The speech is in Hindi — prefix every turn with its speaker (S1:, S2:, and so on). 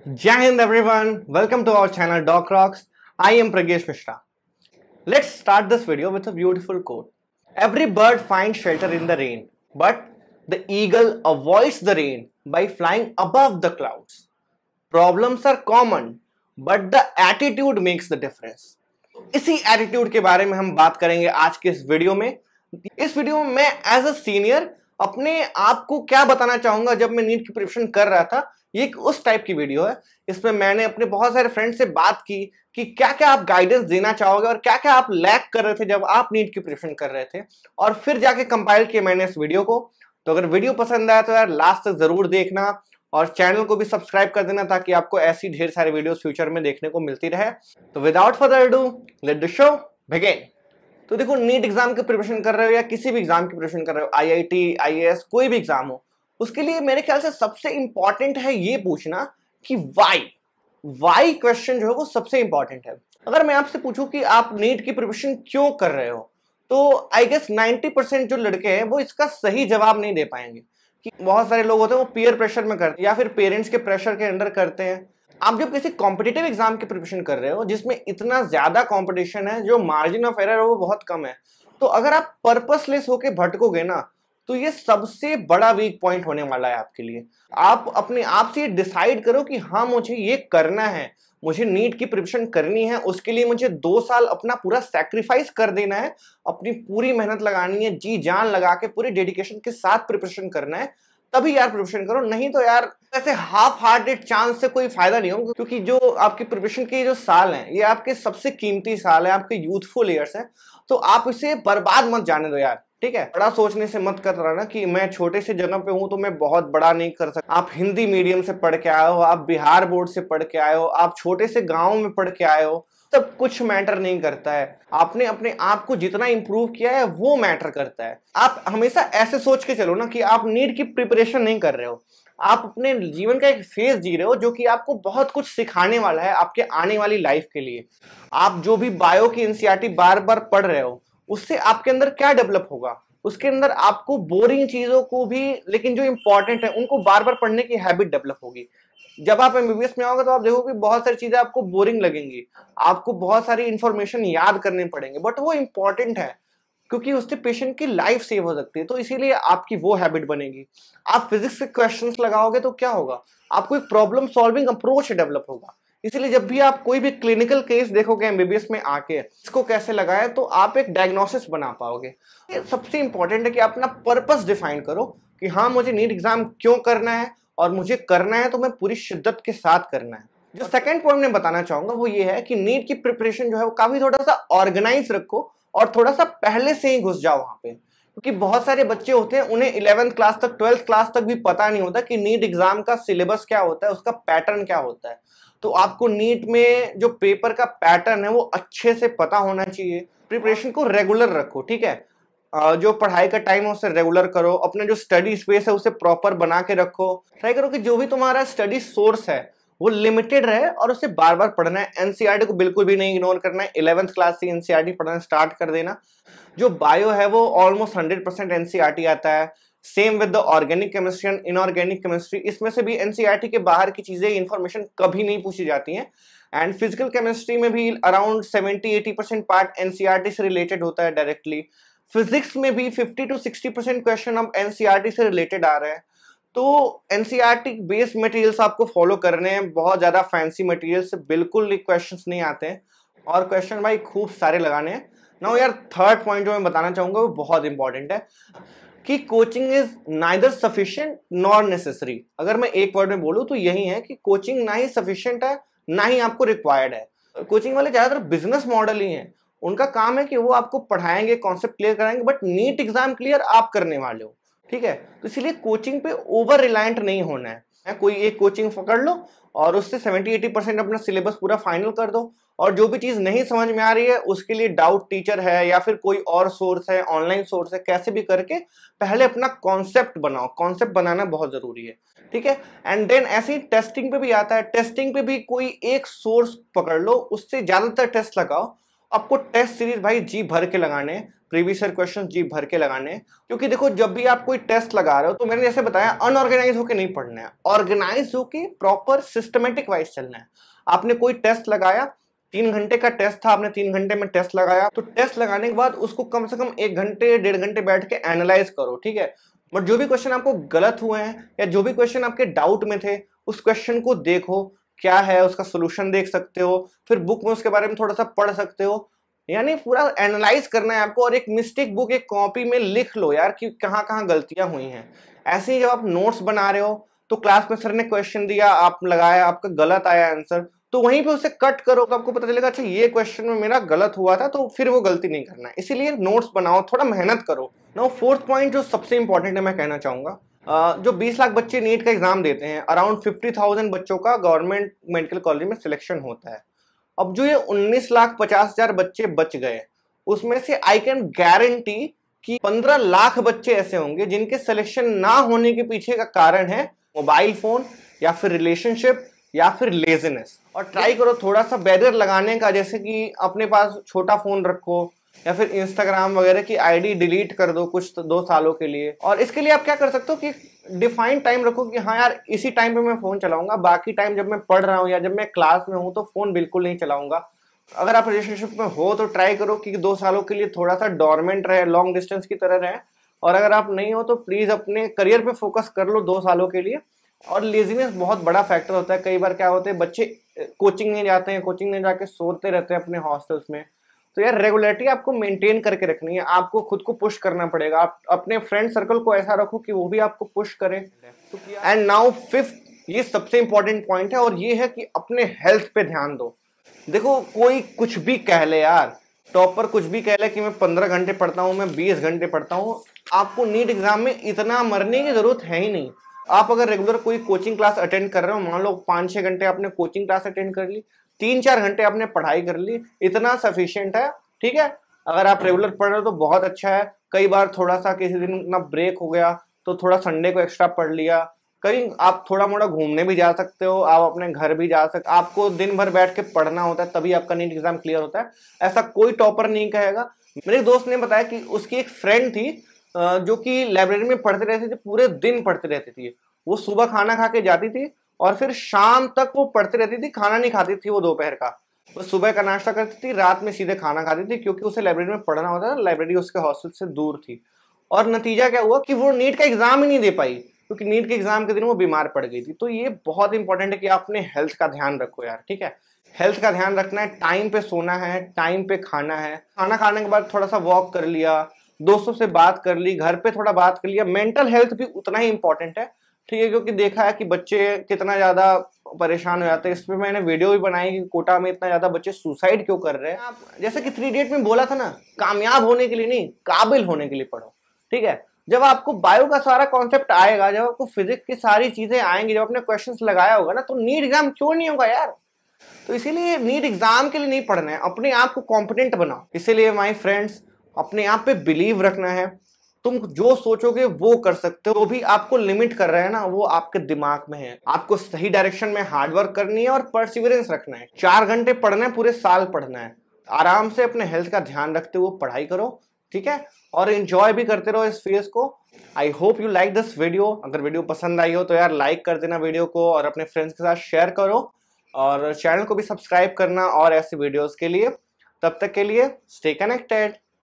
S1: Jai Hind everyone, welcome to our channel Doc Rocks. I am Pragesh Mishra. Let's start this video with a beautiful quote. Every bird finds shelter in the rain, but the eagle avoids the rain by flying above the clouds. Problems are common, but the attitude makes the difference. इसी एटीट्यूड के बारे में हम बात करेंगे आज के इस वीडियो में। इस वीडियो में मैं एज अ सीनियर अपने आप को क्या बताना चाहूंगा जब मैं नीट की प्रिपरेशन कर रहा था। ये एक उस टाइप की वीडियो है। इसमें मैंने अपने बहुत सारे फ्रेंड से बात की कि क्या क्या आप गाइडेंस देना चाहोगे और क्या क्या आप लैक कर रहे थे जब आप नीट की प्रिपरेशन कर रहे थे, और फिर जाके कंपाइल किया मैंने इस वीडियो को। तो अगर वीडियो पसंद आया तो यार लास्ट तक जरूर देखना और चैनल को भी सब्सक्राइब कर देना ताकि आपको ऐसी ढेर सारे वीडियोस फ्यूचर में देखने को मिलती रहे। तो without further ado let the show begin. तो देखो, नीट एग्जाम की प्रिपरेशन कर रहे हो या किसी भी एग्जाम की प्रिपरेशन कर रहे हो, आईआईटी, आईएएस, कोई भी एग्जाम हो, उसके लिए मेरे ख्याल से सबसे इंपॉर्टेंट है ये पूछना कि वाई क्वेश्चन जो है वो सबसे इंपॉर्टेंट है। अगर मैं आपसे पूछूं कि आप नीट की प्रिपरेशन क्यों कर रहे हो, तो आई गेस 90% जो लड़के हैं वो इसका सही जवाब नहीं दे पाएंगे। कि बहुत सारे लोग होते हैं वो पीयर प्रेशर में करते हैं या फिर पेरेंट्स के प्रेशर के अंडर करते हैं। आप जब किसी कॉम्पिटिटिव एग्जाम की प्रिपरेशन कर रहे हो जिसमें इतना ज्यादा कंपटीशन है, जो मार्जिन ऑफ एरर है वो बहुत कम है, तो अगर आप पर्पसलेस होके भटकोगे ना, तो ये सबसे बड़ा वीक पॉइंट होने वाला है आपके लिए। आप अपने आप से डिसाइड करो कि हाँ मुझे ये करना है, मुझे नीट की प्रिपरेशन करनी है, उसके लिए मुझे 2 साल अपना पूरा सैक्रिफाइस कर देना है, अपनी पूरी मेहनत लगानी है, जी जान लगा के पूरी डेडिकेशन के साथ प्रिपरेशन करना है, तभी यार प्रिपरेशन करो। नहीं तो यार ऐसे हाफ हार्टेड चांस से कोई फायदा नहीं होगा, क्योंकि जो आपकी प्रिपरेशन के जो साल हैं ये आपके सबसे कीमती साल है, आपके यूथफुल ईयर्स हैं, तो आप इसे बर्बाद मत जाने दो यार। ठीक है, बड़ा सोचने से मत कर रहा ना कि मैं छोटे से जगह पे हूं तो मैं बहुत बड़ा नहीं कर सकता। आप हिंदी मीडियम से पढ़ के आए हो, आप बिहार बोर्ड से पढ़ के आए हो, आप छोटे से गांव में पढ़ के आए हो, सब कुछ मैटर नहीं करता है। आपने अपने आप को जितना इंप्रूव किया है वो मैटर करता है। आप हमेशा ऐसे सोच के चलो ना कि आप नीट की प्रिपरेशन नहीं कर रहे हो, आप अपने जीवन का एक फेज जी रहे हो जो कि आपको बहुत कुछ सिखाने वाला है आपके आने वाली लाइफ के लिए। आप जो भी बायो की एनसीईआरटी बार बार पढ़ रहे हो, उससे आपके अंदर क्या डेवलप होगा, उसके अंदर आपको बोरिंग चीजों को भी, लेकिन जो इंपॉर्टेंट है उनको बार बार पढ़ने की हैबिट डेवलप होगी। जब आप एमबीबीएस में आओगे तो आप देखोगे बहुत सारी चीजें आपको बोरिंग लगेंगी, आपको बहुत सारी इंफॉर्मेशन याद करने पड़ेंगे, बट वो इंपॉर्टेंट है क्योंकि उससे पेशेंट की लाइफ सेव हो सकती है, तो इसीलिए आपकी वो हैबिट बनेगी। आप फिजिक्स के क्वेश्चंस लगाओगे तो क्या होगा, आपको एक प्रॉब्लम सॉल्विंग अप्रोच डेवलप होगा। इसीलिए जब भी आप कोई भी क्लिनिकल केस देखोगे एमबीबीएस में आके, इसको कैसे लगाए तो आप एक डायग्नोसिस बना पाओगे। ये सबसे इंपॉर्टेंट है कि अपना पर्पस डिफाइन करो कि हाँ मुझे नीट एग्जाम क्यों करना है, और मुझे करना है तो मैं पूरी शिद्दत के साथ करना है। जो सेकंड पॉइंट मैं बताना चाहूंगा वो ये है कि नीट की प्रिपरेशन जो है वो काफी थोड़ा सा ऑर्गेनाइज रखो और थोड़ा सा पहले से ही घुस जाओ वहां पे, क्योंकि बहुत सारे बच्चे होते हैं उन्हें 11th क्लास तक, 12th क्लास तक भी पता नहीं होता कि नीट एग्जाम का सिलेबस क्या होता है, उसका पैटर्न क्या होता है। तो आपको नीट में जो पेपर का पैटर्न है वो अच्छे से पता होना चाहिए। प्रिपरेशन को रेगुलर रखो, ठीक है, जो पढ़ाई का टाइम है उसे रेगुलर करो, अपने जो स्टडी स्पेस है उसे प्रॉपर बना के रखो। ट्राई करो कि जो भी तुम्हारा स्टडी सोर्स है वो लिमिटेड रहे और उसे बार बार पढ़ना है। एनसीईआरटी को बिल्कुल भी नहीं इग्नोर करना है, 11th क्लास से एनसीईआरटी पढ़ना स्टार्ट कर देना। जो बायो है वो ऑलमोस्ट 100% एनसीईआरटी आता है। Same with the organic chemistry and inorganic chemistry, इसमें से भी एनसीईआरटी के बाहर की चीजें, इंफॉर्मेशन कभी नहीं पूछी जाती हैं। एंड फिजिकल केमिस्ट्री में भी अराउंड 70-80% पार्ट एनसीईआरटी से रिलेटेड होता है डायरेक्टली। फिजिक्स में भी 50 to 60% क्वेश्चन अब एनसीईआरटी से रिलेटेड आ रहे हैं। तो एनसीईआरटी बेस्ड मटेरियल्स आपको फॉलो करने हैं, बहुत ज्यादा फैंसी मटेरियल से बिल्कुल क्वेश्चंस नहीं आते हैं, और क्वेश्चन भाई खूब सारे लगाने हैं। नाउ यार थर्ड पॉइंट जो मैं बताना चाहूंगा वो बहुत इंपॉर्टेंट है कि coaching is neither sufficient nor necessary. अगर मैं एक वर्ड में बोलूं तो यही है कि कोचिंग ना ही सफिशिएंट है ना ही आपको रिक्वायर्ड है। कोचिंग वाले ज्यादातर बिजनेस मॉडल ही हैं, उनका काम है कि वो आपको पढ़ाएंगे, कॉन्सेप्ट क्लियर कराएंगे, बट नीट एग्जाम क्लियर आप करने वाले हो। ठीक है, तो इसलिए कोचिंग पे ओवर रिलायंट नहीं होना है। कोई एक कोचिंग पकड़ लो और उससे 70-80% अपना सिलेबस पूरा फाइनल कर दो, और जो भी चीज नहीं समझ में आ रही है उसके लिए डाउट टीचर है या फिर कोई और सोर्स है, ऑनलाइन सोर्स है, कैसे भी करके पहले अपना कॉन्सेप्ट बनाओ। कॉन्सेप्ट बनाना बहुत जरूरी है, ठीक है। एंड देन ऐसे ही टेस्टिंग पे भी आता है, टेस्टिंग पे भी कोई एक सोर्स पकड़ लो, उससे ज्यादातर टेस्ट लगाओ आपको टेस्ट सीरीज भाई जी भर के लगाने, प्रीवियस ईयर क्वेश्चन जी भर के लगाने, क्योंकि देखो जब भी आप कोई टेस्ट लगा रहे हो तो मैंने जैसे बताया अनऑर्गेनाइज होकर नहीं पढ़ना है, ऑर्गेनाइज होकर प्रॉपर सिस्टमेटिक वाइज चलना है। आपने कोई टेस्ट लगाया, 3 घंटे का टेस्ट था, आपने 3 घंटे में टेस्ट लगाया, तो टेस्ट लगाने के बाद उसको कम से कम 1 घंटे 1.5 घंटे बैठ के एनालाइज करो, ठीक है। बट जो भी क्वेश्चन आपको गलत हुए हैं या जो भी क्वेश्चन आपके डाउट में थे, उस क्वेश्चन को देखो क्या है, उसका सोल्यूशन देख सकते हो, फिर बुक में उसके बारे में थोड़ा सा पढ़ सकते हो, यानी पूरा एनालाइज करना है आपको। और एक मिस्टेक बुक एक कॉपी में लिख लो यार कि कहाँ कहाँ गलतियां हुई हैं। ऐसे ही जब आप नोट्स बना रहे हो तो क्लास में सर ने क्वेश्चन दिया, आप लगाया, आपका गलत आया आंसर, तो वहीं पे उसे कट करो तो आपको पता चलेगा अच्छा ये क्वेश्चन में मेरा गलत हुआ था, तो फिर वो गलती नहीं करना है। इसीलिए नोट्स बनाओ, थोड़ा मेहनत करो। नाउ फोर्थ पॉइंट जो सबसे इंपॉर्टेंट है मैं कहना चाहूंगा, जो 20 लाख बच्चे नीट का एग्जाम देते हैं, अराउंड 50,000 बच्चों का गवर्नमेंट मेडिकल कॉलेज में सिलेक्शन होता है। अब जो ये 19,50,000 बच्चे बच गए, उसमें से आई कैन गारंटी कि 15 लाख बच्चे ऐसे होंगे जिनके सिलेक्शन ना होने के पीछे का कारण है मोबाइल फोन या फिर रिलेशनशिप या फिर लेजीनेस। और ट्राई करो थोड़ा सा बैरियर लगाने का, जैसे कि अपने पास छोटा फोन रखो या फिर इंस्टाग्राम वगैरह की आईडी डिलीट कर दो कुछ 2 सालों के लिए। और इसके लिए आप क्या कर सकते हो कि डिफाइंड टाइम रखो कि हाँ यार इसी टाइम पे मैं फोन चलाऊंगा, बाकी टाइम जब मैं पढ़ रहा हूँ या जब मैं क्लास में हूँ तो फोन बिल्कुल नहीं चलाऊंगा। अगर आप रिलेशनशिप में हो तो ट्राई करो कि 2 सालों के लिए थोड़ा सा डोरमेंट रहे, लॉन्ग डिस्टेंस की तरह रहे। और अगर आप नहीं हो तो प्लीज अपने करियर पे फोकस कर लो 2 सालों के लिए। और लेजीनेस बहुत बड़ा फैक्टर होता है। कई बार क्या होते हैं, बच्चे कोचिंग नहीं जाते हैं, कोचिंग नहीं जाके सोते रहते हैं अपने हॉस्टल्स में। तो यार रेगुलरिटी आपको मेंटेन करके रखनी है, आपको खुद को पुश करना पड़ेगा। आप अपने फ्रेंड सर्कल को ऐसा रखो कि वो भी आपको पुश करे। एंड नाउ फिफ्थ, ये सबसे इंपॉर्टेंट पॉइंट है, और ये है कि अपने हेल्थ पे ध्यान दो। देखो कोई कुछ भी कह ले यार, टॉपर कुछ भी कह ले कि मैं 15 घंटे पढ़ता हूँ, मैं 20 घंटे पढ़ता हूँ, आपको नीट एग्जाम में इतना मरने की जरूरत है ही नहीं। आप अगर रेगुलर कोई कोचिंग क्लास अटेंड कर रहे हो, मान लो 5-6 घंटे आपने कोचिंग क्लास अटेंड कर ली, 3-4 घंटे आपने पढ़ाई कर ली, इतना सफिशिएंट है, ठीक है। अगर आप रेगुलर पढ़ रहे हो तो बहुत अच्छा है। कई बार थोड़ा सा किसी दिन ना ब्रेक हो गया तो थोड़ा संडे को एक्स्ट्रा पढ़ लिया। कहीं आप थोड़ा मोड़ा घूमने भी जा सकते हो, आप अपने घर भी जा सकते। आपको दिन भर बैठ के पढ़ना होता है तभी आपका नीट एग्जाम क्लियर होता है, ऐसा कोई टॉपर नहीं कहेगा। मेरे दोस्त ने बताया कि उसकी एक फ्रेंड थी जो कि लाइब्रेरी में पढ़ते रहती थी, पूरे दिन पढ़ते रहती थी। वो सुबह खाना खा के जाती थी और फिर शाम तक वो पढ़ती रहती थी, खाना नहीं खाती थी वो दोपहर का। वो सुबह का नाश्ता करती थी, रात में सीधे खाना खाती थी, क्योंकि उसे लाइब्रेरी में पढ़ना होता था, लाइब्रेरी उसके हॉस्टल से दूर थी। और नतीजा क्या हुआ कि वो नीट का एग्जाम ही नहीं दे पाई, क्योंकि नीट के एग्जाम के दिन वो बीमार पड़ गई थी। तो ये बहुत इंपॉर्टेंट है कि आप अपने हेल्थ का ध्यान रखो यार, ठीक है। हेल्थ का ध्यान रखना है, टाइम पे सोना है, टाइम पे खाना है, खाना खाने के बाद थोड़ा सा वॉक कर लिया, दोस्तों से बात कर ली, घर पे थोड़ा बात कर लिया। मेंटल हेल्थ भी उतना ही इंपॉर्टेंट है, ठीक है, क्योंकि देखा है कि बच्चे कितना ज्यादा परेशान हो जाते हैं। इस पे मैंने वीडियो भी बनाई कि कोटा में इतना ज्यादा बच्चे सुसाइड क्यों कर रहे हैं। आप जैसे कि 3 इडियट में बोला था ना, कामयाब होने के लिए नहीं, काबिल होने के लिए पढ़ो, ठीक है। जब आपको बायो का सारा कॉन्सेप्ट आएगा, जब आपको फिजिक्स की सारी चीजें आएंगी, जब आपने क्वेश्चंस लगाया होगा ना, तो नीट एग्जाम क्यों नहीं होगा यार। तो इसीलिए नीट एग्जाम के लिए नहीं पढ़ना है, अपने आप को कॉम्पिटेंट बनाओ। इसीलिए माय फ्रेंड्स, अपने आप पे बिलीव रखना है। तुम जो सोचोगे वो कर सकते हो, वो भी आपको लिमिट कर रहे हैं ना, वो आपके दिमाग में है। आपको सही डायरेक्शन में हार्डवर्क करनी है और परसिवरेंस रखना है। 4 घंटे पढ़ना है, पूरे साल पढ़ना है। आराम से अपने हेल्थ का ध्यान रखते हुए पढ़ाई करो, ठीक है, और एंजॉय भी करते रहो इस फेज को। I hope you like this video. अगर वीडियो पसंद आई हो तो यार लाइक कर देना वीडियो को, और अपने फ्रेंड्स के साथ शेयर करो, और चैनल को भी सब्सक्राइब करना और ऐसे वीडियोस के लिए। तब तक के लिए स्टे कनेक्टेड।